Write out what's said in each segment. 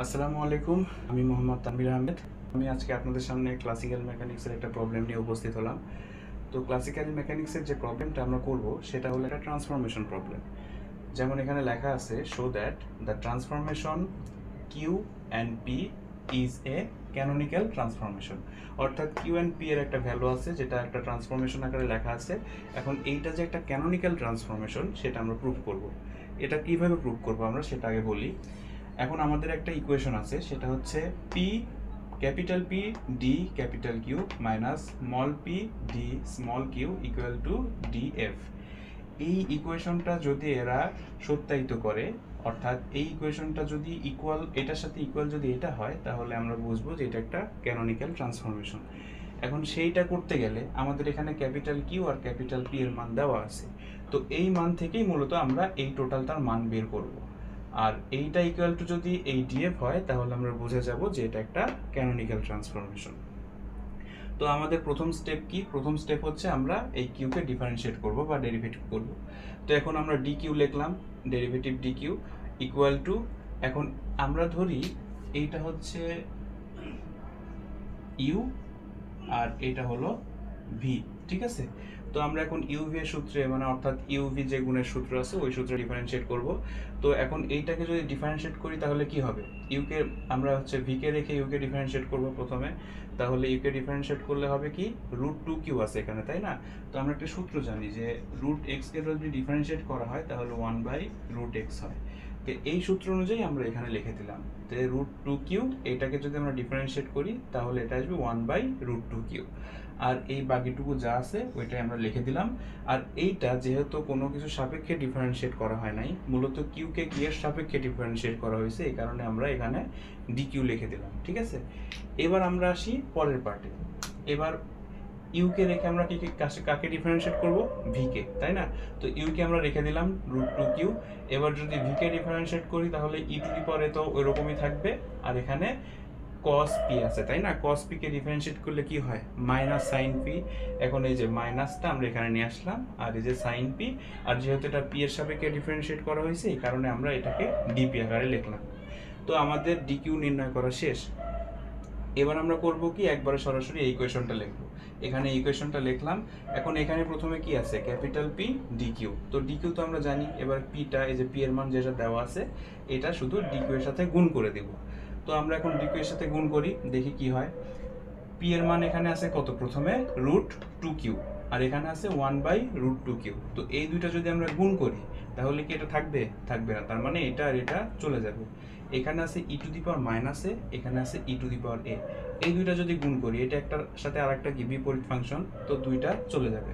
আসসালামু আলাইকুম। আমি মোহাম্মদ তানভীর আহমেদ। আমি আজকে আপনাদের সামনে ক্লাসিক্যাল মেকানিক্সের একটা প্রবলেম নিয়ে উপস্থিত হলাম। তো ক্লাসিক্যাল মেকানিক্সের যে প্রবলেমটা আমরা করব সেটা হলো একটা ট্রান্সফরমেশন প্রবলেম। যেমন এখানে লেখা আছে, show that the transformation Q and P is a canonical transformation. অর্থাৎ কিউ অ্যান্ড পি এর একটা ভ্যালু আছে যেটা একটা ট্রান্সফরমেশন আকারে লেখা আছে। এখন এইটা যে একটা ক্যানোনিক্যাল ট্রান্সফরমেশন সেটা আমরা প্রুভ করব। এটা কিভাবে প্রুভ করব আমরা সেটা আগে বলি। এখন আমাদের একটা ইকুয়েশন আছে, সেটা হচ্ছে P capital P D capital Q minus small P D small Q equal to D F. এই ইকুয়েশনটা যদি এরা সত্যায়িত করে, অর্থাৎ এই ইকুয়েশনটা যদি ইকুয়াল, এটার সাথে ইকুয়াল যদি এটা হয়, তাহলে আমরা বুঝবো যে এটা একটা ক্যানোনিক্যাল ট্রান্সফরমেশন। এখন সেইটা করতে গেলে আমাদের এখানে capital Q R capital P এর মান দেওয়া আছে। তো এই মান থেকেই মূলত আমরা এই টোটালটার মান বের করব। আর এইটা ইকুয়াল টু যদি এই ডিএফ হয়, তাহলে আমরা বুঝে যাব যে এটা একটা ক্যানোনিক্যাল ট্রান্সফরমেশন। তো আমাদের প্রথম স্টেপ কি? প্রথম স্টেপ হচ্ছে আমরা এই কিউকে ডিফারেন্সিয়েট করব বা ডেরিভেটিভ করব। তো এখন আমরা ডি কিউ লিখলাম, derivative D Q equal to, এখন আমরা ধরি এইটা হচ্ছে ইউ আর এটা হলো ভি, ঠিক আছে? তো আমরা এখন ইউভি এর সূত্রে, মানে অর্থাৎ ইউভি যে গুণের সূত্র আছে ওই সূত্রে ডিফারেন্সিয়েট করব। তো এখন এইটাকে যদি ডিফারেন্সিয়েট করি তাহলে কি হবে? ইউকে আমরা হচ্ছে ভিকে রেখে ইউকে ডিফারেন্সিয়েট করব প্রথমে। তাহলে ইউকে ডিফারেন্সিয়েট করলে হবে কি, রুট টু কিউ আছে এখানে, তাই না? তো আমরা একটা সূত্র জানি যে রুট এক্স কে যদি ডিফারেন্সিয়েট করা হয় তাহলে 1/√x হয়। তো এই সূত্র অনুযায়ী আমরা এখানে লিখে দিলাম যে রুট টু কিউ, এটাকে যদি আমরা ডিফারেন্সিয়েট করি তাহলে এটা আসবে 1/√2কিউ। আর এই বাকিটুকু যা আছে ওইটাই আমরা লিখে দিলাম। আর এইটা যেহেতু কোনো কিছু সাপেক্ষে ডিফারেন্সিয়েট করা হয় নাই, মূলত কিউকে কি এর সাপেক্ষে ডিফারেন্সিয়েট করা হয়েছে, এই কারণে আমরা এখানে ডি কিউ লিখে দিলাম, ঠিক আছে? এবার আমরা আসি পরের পার্টে। এবার ইউকে রেখে আমরা কি কাকে ডিফারেন্সিয়েট করব? ভিকে, তাই না? তো ইউকে আমরা রেখে দিলাম রুট টু কিউ। এবার যদি ভিকে ডিফারেন্সিয়েট করি তাহলে ই টু দি পাওয়ার তো ওইরকমই থাকবে। আর এখানে কস পি আছে, তাই না? কস পি কে ডিফারেন্সিয়েট করলে কি হয়? Minus sine P. এখন এই যে মাইনাসটা আমরা এখানে নিয়ে আসলাম, আর এই যে সাইন পি, আর যেহেতু এটা পি এর সাপেক্ষে ডিফারেন্সিয়েট করা হয়েছে এই কারণে আমরা এটাকে ডিপি আকারে লিখলাম। তো আমাদের ডি কিউ নির্ণয় করা শেষ। এবার আমরা করব কি, একবারে সরাসরি এই ইকুয়েশনটা লিখবো। এখানে ইকুয়েশনটা লিখলাম। এখন এখানে প্রথমে কি আছে? Capital P D Q. তো ডি কিউ তো আমরা জানি। এবার পিটা, এই যে পি এর মান যেটা দেওয়া আছে, এটা শুধু ডি কিউ এর সাথে গুণ করে দিব। তো আমরা এখন ডি কিউ এর সাথে গুণ করি, দেখি কি হয়। পি এর মান এখানে আছে কত? প্রথমে রুট টু কিউ, আর এখানে আছে 1/√2কিউ। তো এই দুইটা যদি আমরা গুণ করি তাহলে কি এটা থাকবে? থাকবে না। তার মানে এটা আর এটা চলে যাবে। এখানে আছে ই টু দি পাওয়ার মাইনাস এ, এখানে আছে ই টু দি পাওয়ার এ। এই দুইটা যদি গুণ করি, এটা একটার সাথে আর একটা কি বিপরীত ফাংশন, তো দুইটা চলে যাবে।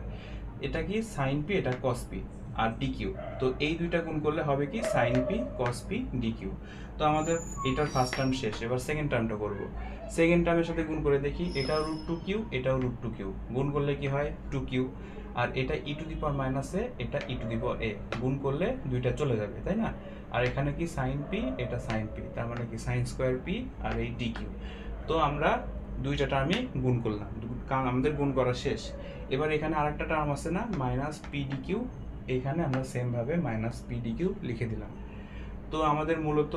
এটা কি সাইন পি, এটা কস পি আর ডি কিউ। তো এই দুইটা গুণ করলে হবে কি, sine P cos P D Q. তো আমাদের এটার ফার্স্ট টার্ম শেষ। এবার সেকেন্ড টার্মটা করব। সেকেন্ড টার্মের সাথে গুণ করে দেখি, এটাও রুট টু কিউ, এটাও রুট টু কিউ। গুণ করলে কি হয়? Two Q. আর এটা ই টু দি পাওয়ার মাইনাস এ, এটা ই টু দি পাওয়ার এ। গুণ করলে দুইটা চলে যাবে, তাই না? আর এখানে কি সাইন পি, এটা সাইন পি, তার মানে কি সাইন স্কোয়ার পি আর এই ডি কিউ। তো আমরা দুইটা টার্মই গুণ করলাম, কারণ আমাদের গুণ করা শেষ। এবার এখানে আরেকটা টার্ম আছে না, মাইনাস পি ডি কিউ। এইখানে আমরা সেম ভাবে মাইনাস পি ডি কিউ লিখে দিলাম। তো আমাদের মূলত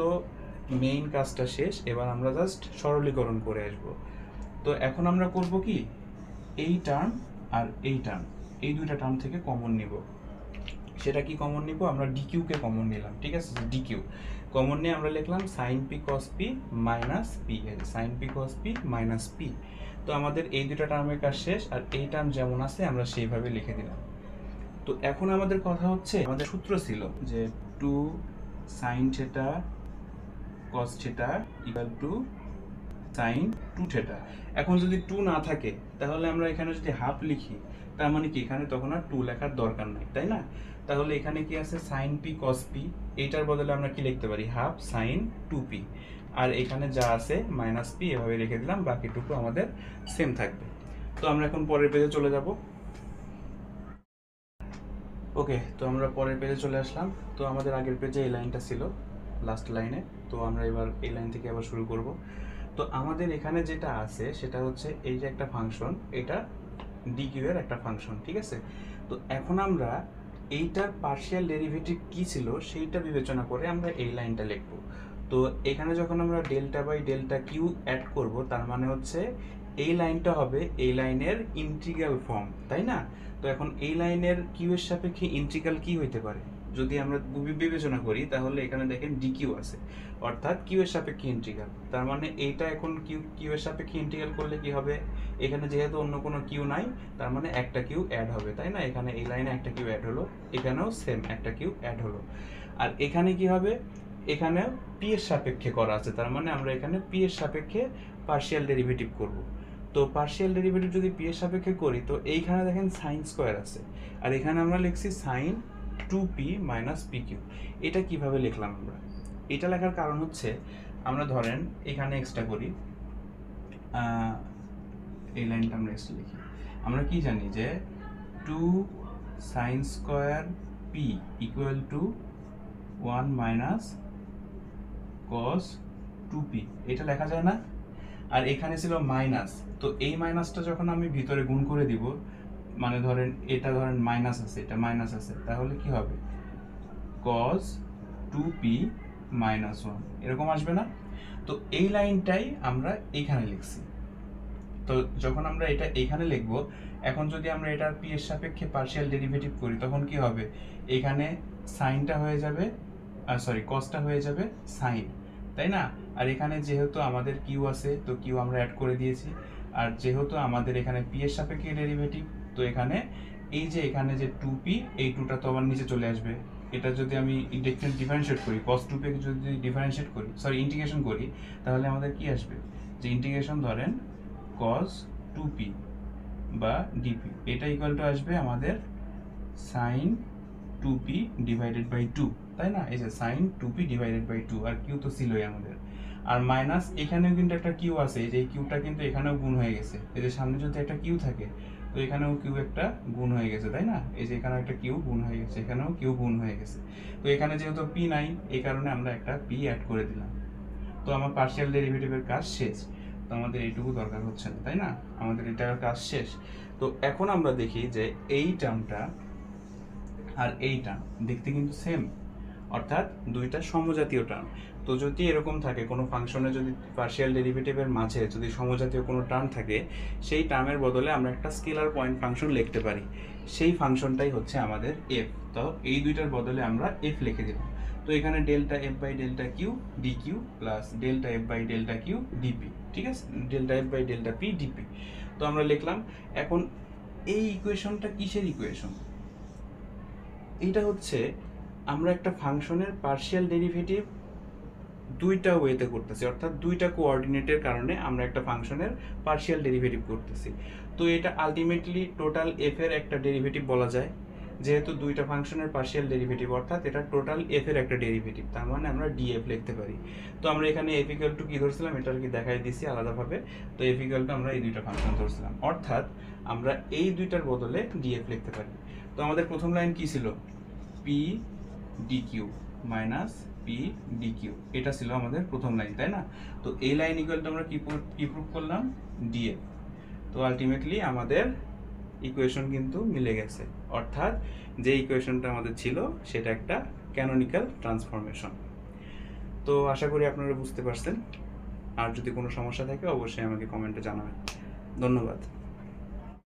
মেইন কাজটা শেষ। এবার আমরা জাস্ট সরলীকরণ করে আসব। তো এখন আমরা করব কি, এই টার্ম আর এই টার্ম, এই দুইটা টার্ম থেকে কমন নিব। সেটা কি কমন নিব? আমরা ডিকিউ কে কমন নিলাম, ঠিক আছে? ডিকিউ কমন নিয়ে আমরা লিখলাম sine P cos P minus P, sine P cos P minus P. তো আমাদের এই দুটো টার্মের কাজ শেষ। আর এই টার্ম যেমন আছে আমরা সেইভাবে লিখে দিলাম। তো এখন আমাদের কথা হচ্ছে, আমাদের সূত্র ছিল যে two sine theta cos theta equal to sine two theta. এখন যদি টু না থাকে তাহলে আমরা এখানে যদি হাফ লিখি, তার মানে কি এখানে তখন আর টু লেখার দরকার নাই, তাই না? তাহলে এখানে কি আছে? Sine P cos p. এইটার বদলে আমরা কি লিখতে পারি? Half sine two p. আর এখানে যা আছে মাইনাস পি, এভাবে রেখে দিলাম, বাকিটুকু আমাদের সেম থাকবে। তো আমরা এখন পরের পেজে চলে যাব। ওকে, তো আমরা পরের পেজে চলে আসলাম। তো আমাদের আগের পেজে এই লাইনটা ছিল, লাস্ট লাইনে। তো আমরা এবার এই লাইন থেকে আবার শুরু করব। তো আমাদের এখানে যেটা আছে সেটা হচ্ছে এই যে একটা ফাংশন, এটা ডি কিউ এর একটা ফাংশন, ঠিক আছে? তো এখন আমরা এইটার পার্শিয়াল ডেরিভেটিভ কি ছিল সেইটা বিবেচনা করে আমরা এই লাইনটা লিখব। তো এখানে যখন আমরা delta by delta Q add করব, তার মানে হচ্ছে এই লাইনটা হবে এই লাইনের ইন্টিগ্রাল ফর্ম, তাই না? তো এখন এই লাইনের কিউ এর সাপেক্ষে ইন্টিগ্রাল কি হইতে পারে? যদি আমরা বিবেচনা করি তাহলে এখানে দেখেন ডিকিউ আছে, অর্থাৎ কিউ এর সাপেক্ষে ইন্টিগ্রাল। তার মানে এইটা এখন কিউ এর সাপেক্ষে ইন্টিগ্রাল করলে কি হবে? এখানে যেহেতু অন্য কোনো কিউ নাই, তার মানে একটা কিউ অ্যাড হবে, তাই না? এখানে এই লাইনে একটা কিউ অ্যাড হলো, এখানেও সেম একটা কিউ অ্যাড হলো। আর এখানে কি হবে? এখানে পি এর সাপেক্ষে করা আছে, তার মানে আমরা এখানে পি এর সাপেক্ষে পার্শিয়াল ডেরিভেটিভ করব। তো পার্শিয়াল ডেরিভেটিভ যদি পি এর সাপেক্ষে করি, তো এইখানে দেখেন সাইন স্কোয়ার আছে, আর এখানে আমরা লিখছি sign 2p minus P Q. এটা কিভাবে লিখলাম আমরা? এটা লেখার কারণ হচ্ছে, আমরা ধরেন এখানে এক্সট্রা করি, এই লাইনটা আমরা এক্সট্রা লিখি। আমরা কি জানি যে 2 sine square P equal to 1 minus cos 2p, এটা লেখা যায় না? আর এখানে ছিল মাইনাস, তো এই মাইনাসটা যখন আমি ভিতরে গুণ করে দিব, মানে ধরেন এটা ধরেন মাইনাস আছে, এটা মাইনাস আছে, তাহলে কি হবে? cos 2p মাইনাস 1 এরকম আসবে না? তো এই লাইনটাই আমরা এখানে লিখছি। তো যখন আমরা এটা এখানে লিখব, এখন যদি আমরা এটার পি এর সাপেক্ষে পার্শিয়াল ডেরিভেটিভ করি, তখন কি হবে? এখানে সাইনটা হয়ে যাবে, সরি কসটা হয়ে যাবে সাইন, তাই না? আর এখানে যেহেতু আমাদের কিউ আছে, তো কিউ আমরা অ্যাড করে দিয়েছি। আর যেহেতু আমাদের এখানে পি এর সাপেক্ষে ডেরিভেটিভ, তো এখানে এই যে এখানে যে 2p, এই 2টা তো আবার নিচে চলে আসবে। এটা যদি আমি ডিফারেন্সিয়েট করি, cos 2p যদি ডিফারেন্সিয়েট করি, সরি ইন্টিগ্রেশন করি, তাহলে আমাদের কি আসবে? যে ইন্টিগ্রেশন ধরেন cos 2p বা dp, এটা ইকুয়াল টু আসবে আমাদের sin 2p ডিভাইডেড বাই 2, তাই না? এই যে sin 2p ডিভাইডেড বাই 2, আর কিউ তো ছিলই আমাদের। আর মাইনাস এখানেও কিন্তু একটা কিউ আছে, এই যে কিউটা কিন্তু এখানেও গুণ হয়ে গেছে। এই যে সামনে যদি একটা কিউ থাকে, তো এখানেও কিউ একটা গুণ হয়ে গেছে, তাই না? এই যে এখানে একটা কিউ গুণ হয়ে গেছে, এখানেও কিউ গুণ হয়ে গেছে। তো এখানে যেহেতু পি নাই, এই কারণে আমরা একটা পি অ্যাড করে দিলাম। তো আমার পার্শিয়াল ডেরিভেটিভের কাজ শেষ। তো আমাদের এইটুকু দরকার হচ্ছে না, তাই না? আমাদের এটার কাজ শেষ। তো এখন আমরা দেখি যে এই টার্মটা আর এই টার্ম দেখতে কিন্তু সেম, অর্থাৎ দুইটা সমজাতীয় টার্ম। তো যদি এরকম থাকে কোনো ফাংশনে, যদি পার্শিয়াল ডেরিভেটিভের মাঝে যদি সমজাতীয় কোনো টার্ম থাকে, সেই টার্মের বদলে আমরা একটা স্কেলার পয়েন্ট ফাংশন লিখতে পারি। সেই ফাংশনটাই হচ্ছে আমাদের এফ। তো এই দুইটার বদলে আমরা এফ লিখে দিলাম। তো এখানে delta F by delta Q D Q plus delta F by delta Q D P, ঠিক আছে? Delta F by delta P D P. তো আমরা লিখলাম। এখন এই ইকুয়েশনটা কিসের ইকুয়েশন? এইটা হচ্ছে আমরা একটা ফাংশনের পার্শিয়াল ডেরিভেটিভ দুইটা ওয়েতে করতেছি, অর্থাৎ দুইটা কোঅর্ডিনেটের কারণে আমরা একটা ফাংশনের পার্শিয়াল ডেরিভেটিভ করতেছি। তো এটা আলটিমেটলি টোটাল এফ এর একটা ডেরিভেটিভ বলা যায়, যেহেতু দুইটা ফাংশনের পার্শিয়াল ডেরিভেটিভ, অর্থাৎ এটা টোটাল এফ এর একটা ডেরিভেটিভ, তার মানে আমরা ডিএফ লিখতে পারি। তো আমরা এখানে এফ ইকুয়াল টু কি ধরছিলাম, এটা আর কি দেখাই দিছি আলাদাভাবে। তো এফ ইকুয়াল টু আমরা এই দুইটা ফাংশন ধরছিলাম, অর্থাৎ আমরা এই দুইটার বদলে ডিএফ লিখতে পারি। তো আমাদের প্রথম লাইন কি ছিল? P DQ minus P DQ, এটা ছিল আমাদের প্রথম লাইন, তাই না? তো এই লাইন ইকুয়াল টু আমরা কি প্রুভ করলাম? ডিএফ। তো আলটিমেটলি আমাদের ইকুয়েশন কিন্তু মিলে গেছে, অর্থাৎ যে ইকুয়েশনটা আমাদের ছিল সেটা একটা ক্যানোনিক্যাল ট্রান্সফরমেশন। তো আশা করি আপনারা বুঝতে পারছেন। আর যদি কোনো সমস্যা থাকে অবশ্যই আমাকে কমেন্টে জানাবেন। ধন্যবাদ।